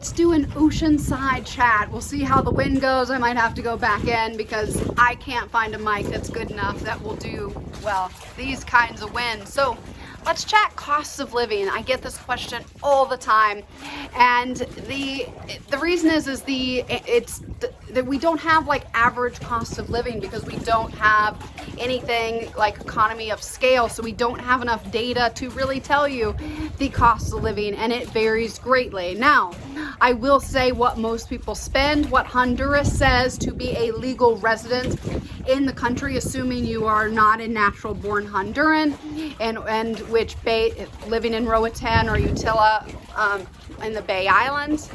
Let's do an Oceanside chat. We'll see how the wind goes. I might have to go back in because I can't find a mic that's good enough that will do, well, these kinds of winds. So let's chat costs of living. I get this question all the time. And the reason is that we don't have like average costs of living because we don't have anything like economy of scale. So we don't have enough data to really tell you the cost of living, and it varies greatly. Now, I will say what most people spend, what Honduras says to be a legal resident in the country, assuming you are not a natural born Honduran, and which living in Roatan or Utila in the Bay Islands.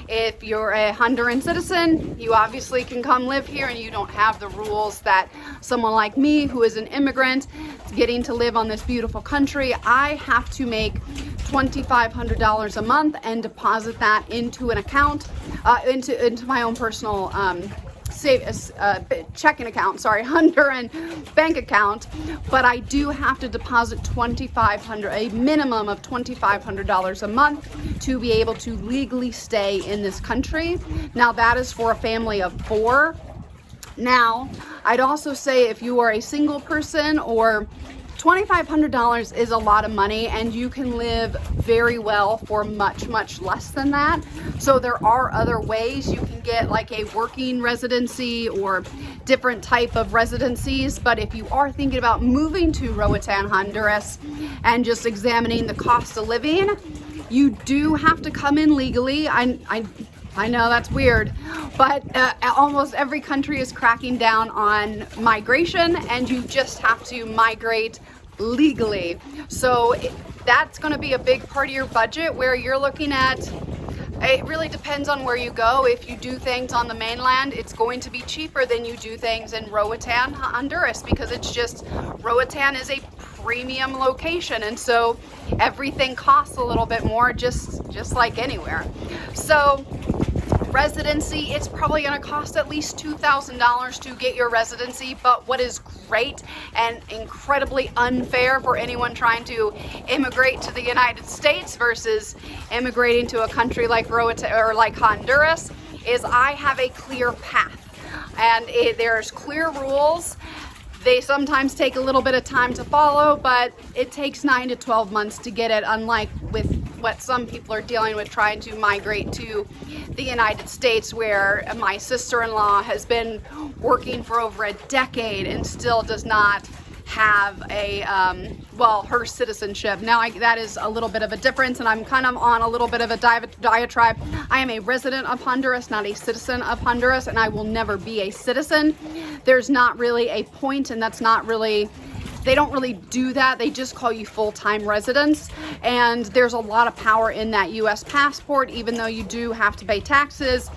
If you're a Honduran citizen, you obviously can come live here and you don't have the rules that someone like me who is an immigrant getting to live on this beautiful country. I have to make $2,500 a month and deposit that into an account, into my own personal checking account, Honduran bank account, but I do have to deposit a minimum of $2,500 a month to be able to legally stay in this country. Now that is for a family of 4. Now, I'd also say if you are a single person, or $2,500 is a lot of money, and you can live very well for much, much less than that. So there are other ways you can get like a working residency or different type of residencies. But if you are thinking about moving to Roatan, Honduras, and just examining the cost of living, you do have to come in legally. I know that's weird, but almost every country is cracking down on migration, and you just have to migrate legally. So that's going to be a big part of your budget where you're looking at. It really depends on where you go. If you do things on the mainland, it's going to be cheaper than you do things in Roatan, Honduras, because Roatan is a premium location, and so everything costs a little bit more, just like anywhere. So residency, it's probably going to cost at least $2,000 to get your residency. But what is great and incredibly unfair for anyone trying to immigrate to the United States versus immigrating to a country like Roatan or like Honduras is I have a clear path, and there's clear rules. They sometimes take a little bit of time to follow, but it takes 9 to 12 months to get it, unlike with what some people are dealing with trying to migrate to the United States, where my sister-in-law has been working for over a decade and still does not have her citizenship. Now that is a little bit of a difference, and I'm kind of on a little bit of a diatribe. I am a resident of Honduras, not a citizen of Honduras, and I will never be a citizen. There's not really a point, and that's not really, they don't really do that. They just call you full-time residents, and there's a lot of power in that U.S. passport, even though you do have to pay taxes.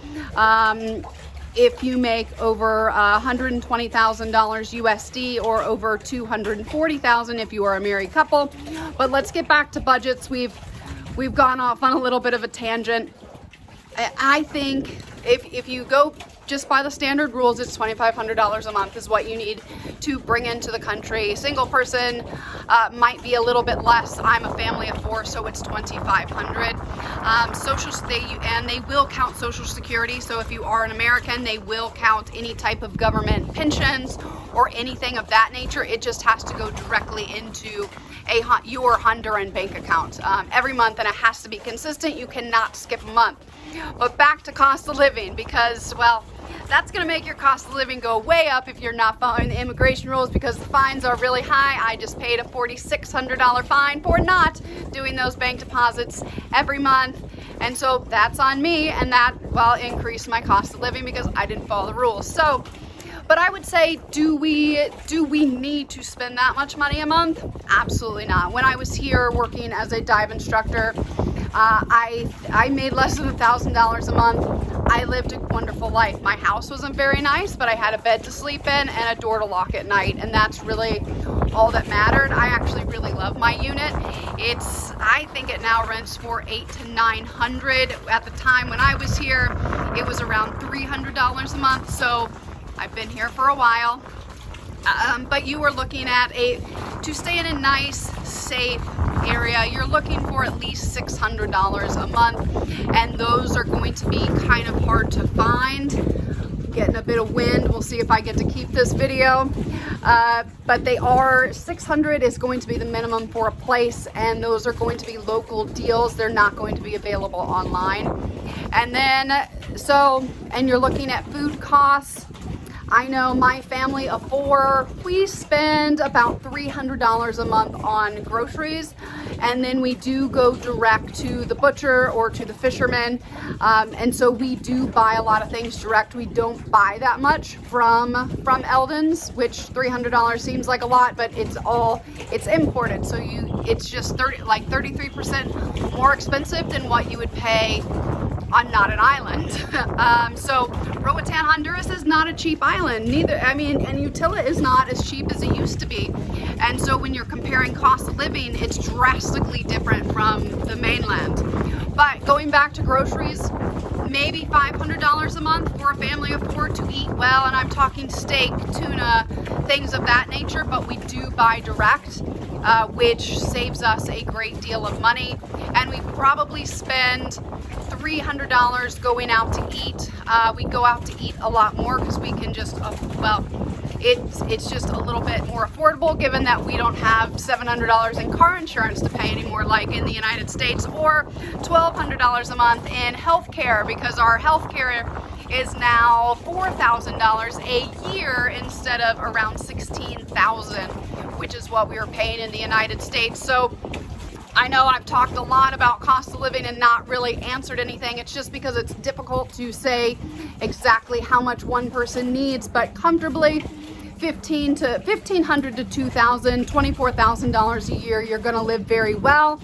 If you make over $120,000 USD or over $240,000 if you are a married couple. But let's get back to budgets. We've gone off on a little bit of a tangent. I think if you go just by the standard rules, it's $2,500 a month is what you need to bring into the country. Single person might be a little bit less. I'm a family of 4, so it's $2,500. And they will count Social Security. So if you are an American, they will count any type of government pensions or anything of that nature. It just has to go directly into your Honduran bank account every month, and it has to be consistent. You cannot skip a month. But back to cost of living, because, well, that's going to make your cost of living go way up if you're not following the immigration rules, because the fines are really high. I just paid a $4,600 fine for not doing those bank deposits every month. And so that's on me, and that, well, increased my cost of living because I didn't follow the rules. So, but I would say, do we need to spend that much money a month? Absolutely not. When I was here working as a dive instructor, I made less than $1,000 a month. I lived a wonderful life. My house wasn't very nice, but I had a bed to sleep in and a door to lock at night, and that's really all that mattered. I actually really love my unit. I think it now rents for $800 to $900. At the time when I was here, it was around $300 a month. So I've been here for a while. But you were looking at to stay in a nice, safe, area, you're looking for at least $600 a month, and those are going to be kind of hard to find. Getting a bit of wind. We'll see if I get to keep this video. But they are, 600 is going to be the minimum for a place, and those are going to be local deals. They're not going to be available online. And then, and you're looking at food costs. I know my family of 4, we spend about $300 a month on groceries, and then we do go direct to the butcher or to the fisherman, and so we do buy a lot of things direct. We don't buy that much from Eldon's, which $300 seems like a lot, but it's imported, so it's just 33% more expensive than what you would pay on not an island. So Roatan Honduras is not a cheap island, neither. I mean, and Utila is not as cheap as it used to be. And so when you're comparing cost of living, it's drastically different from the mainland. But going back to groceries, maybe $500 a month for a family of 4 to eat well, and I'm talking steak, tuna, things of that nature, but we do buy direct, which saves us a great deal of money, and we probably spend $300 going out to eat. We go out to eat a lot more because we can just, it's just a little bit more affordable, given that we don't have $700 in car insurance to pay anymore like in the United States, or $1,200 a month in health care, because our health care is now $4,000 a year instead of around $16,000, which is what we were paying in the United States. So I know I've talked a lot about cost of living and not really answered anything. It's just because it's difficult to say exactly how much one person needs, but comfortably $1,500 to $2,000, $24,000 a year, you're gonna live very well,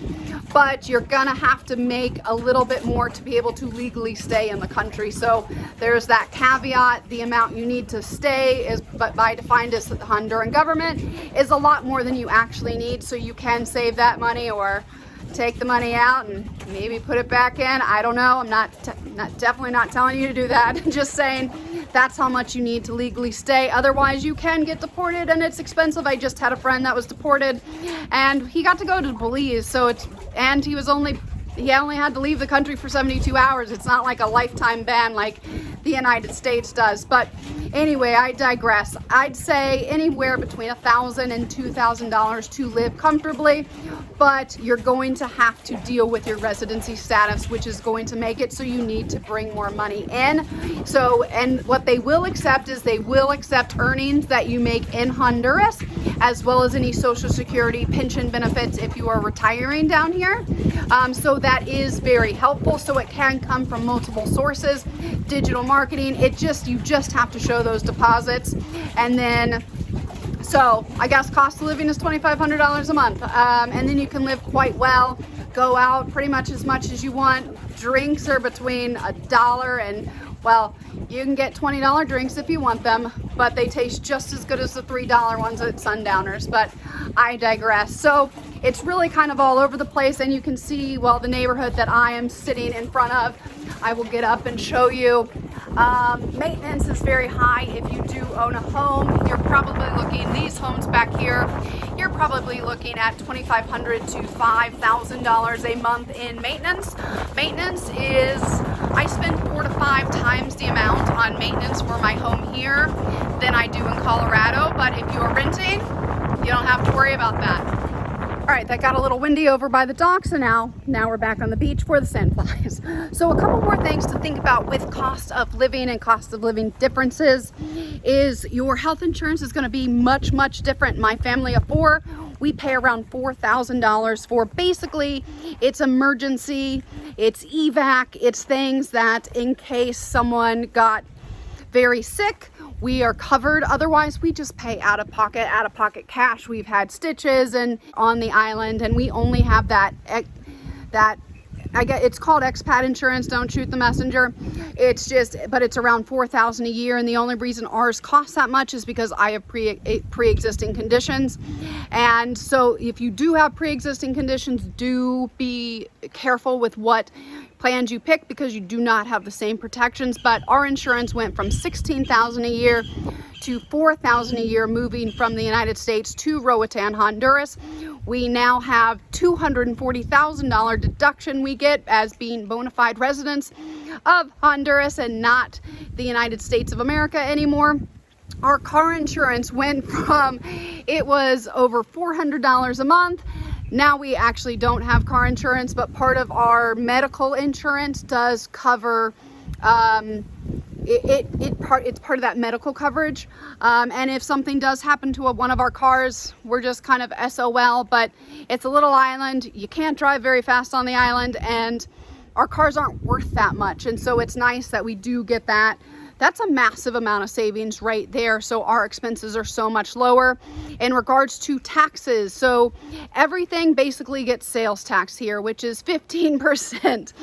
but you're gonna have to make a little bit more to be able to legally stay in the country. So there's that caveat. The amount you need to stay is, but by defined as the Honduran government, is a lot more than you actually need. So you can save that money or take the money out and maybe put it back in. I don't know. I'm definitely not telling you to do that. Just saying that's how much you need to legally stay. Otherwise, you can get deported, and it's expensive. I just had a friend that was deported, and he got to go to Belize. So he only had to leave the country for 72 hours. It's not like a lifetime ban like the United States does. But anyway, I digress. I'd say anywhere between $1,000 and $2,000 to live comfortably, but you're going to have to deal with your residency status, which is going to make it so you need to bring more money in. So, and what they will accept is they will accept earnings that you make in Honduras, as well as any Social Security pension benefits if you are retiring down here. So that is very helpful. So it can come from multiple sources. Digital marketing, you just have to show those deposits. And then, so I guess cost of living is $2,500 a month. And then you can live quite well, go out pretty much as you want. Drinks are between $1 and, well, you can get $20 drinks if you want them, but they taste just as good as the $3 ones at Sundowners, but I digress. So it's really kind of all over the place, and you can see, well, the neighborhood that I am sitting in front of, I will get up and show you. Maintenance is very high if you do own a home. You're probably looking, these homes back here, you're probably looking at $2,500 to $5,000 a month in maintenance. Maintenance is, I spend 4 to 5 times the amount on maintenance for my home here than I do in Colorado, but if you're renting, you don't have to worry about that. All right, that got a little windy over by the dock, so now we're back on the beach for the sandflies. So a couple more things to think about with cost of living and cost of living differences is your health insurance is gonna be much, much different. My family of 4, we pay around $4,000 for basically, it's emergency, it's evac, it's things that in case someone got very sick, we are covered. Otherwise, we just pay out of pocket cash. We've had stitches and on the island, and we only have that I guess it's called expat insurance. Don't shoot the messenger. It's just, but it's around $4,000 a year, and the only reason ours costs that much is because I have pre-existing conditions. And so if you do have pre-existing conditions, do be careful with what plans you pick because you do not have the same protections. But our insurance went from $16,000 a year to $4,000 a year moving from the United States to Roatan, Honduras. We now have $240,000 deduction we get as being bona fide residents of Honduras and not the United States of America anymore. Our car insurance went from, it was over $400 a month. Now we actually don't have car insurance, but part of our medical insurance does cover, it's part of that medical coverage. And if something does happen to one of our cars, we're just kind of SOL, but it's a little island. You can't drive very fast on the island, and our cars aren't worth that much. And so it's nice that we do get that. That's a massive amount of savings right there. So our expenses are so much lower. In regards to taxes, so everything basically gets sales tax here, which is 15%.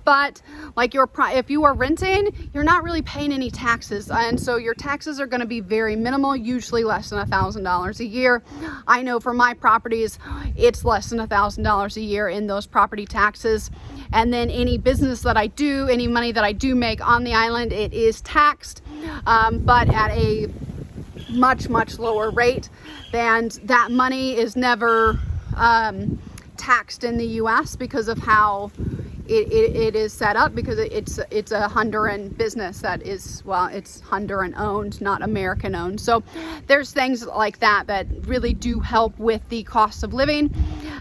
But like if you are renting, you're not really paying any taxes. And so your taxes are gonna be very minimal, usually less than $1,000 a year. I know for my properties, it's less than $1,000 a year in those property taxes. And then any business that I do, any money that I do make on the island, it is taxed, but at a much lower rate. And that money is never taxed in the US because of how it is set up, because it's a Honduran business that is, well, it's Honduran owned, not American owned. So there's things like that that really do help with the cost of living.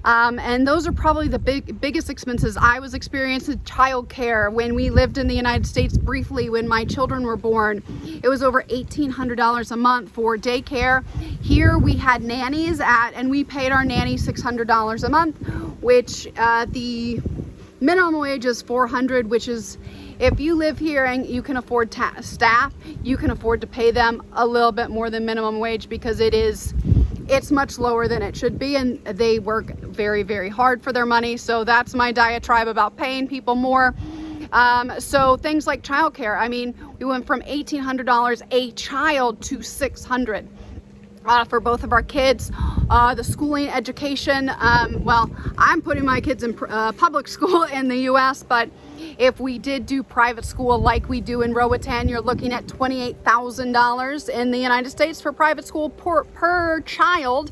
And those are probably the biggest expenses I was experiencing. Childcare, when we lived in the United States briefly, when my children were born, it was over $1,800 a month for daycare. Here we had nannies and we paid our nanny $600 a month, which the minimum wage is $400, which is, if you live here and you can afford staff, you can afford to pay them a little bit more than minimum wage, because it's much lower than it should be, and they work very hard for their money. So that's my diatribe about paying people more. So things like childcare, I mean, we went from $1,800 a child to $600. For both of our kids. The schooling, education, well, I'm putting my kids in public school in the US, but if we did do private school like we do in Roatan, you're looking at $28,000 in the United States for private school per child,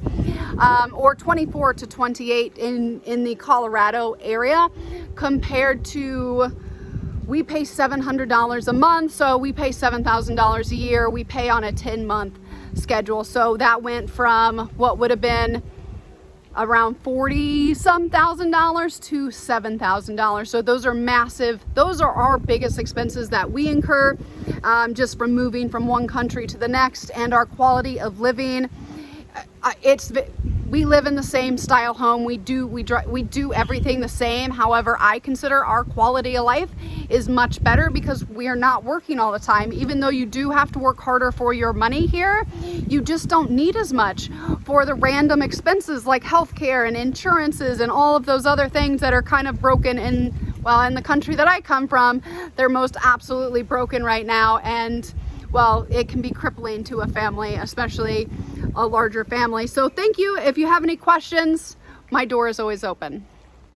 or 24 to 28 in the Colorado area, compared to, we pay $700 a month, so we pay $7,000 a year. We pay on a 10-month schedule. So that went from what would have been around $40-some thousand to $7,000. So those are massive. Those are our biggest expenses that we incur, just from moving from one country to the next. And our quality of living, we live in the same style home. We do everything the same. However, I consider our quality of life is much better because we are not working all the time. Even though you do have to work harder for your money here, you just don't need as much for the random expenses like healthcare and insurances and all of those other things that are kind of broken in the country that I come from. They're most absolutely broken right now, and well, it can be crippling to a family, especially a larger family. So thank you. If you have any questions, my door is always open.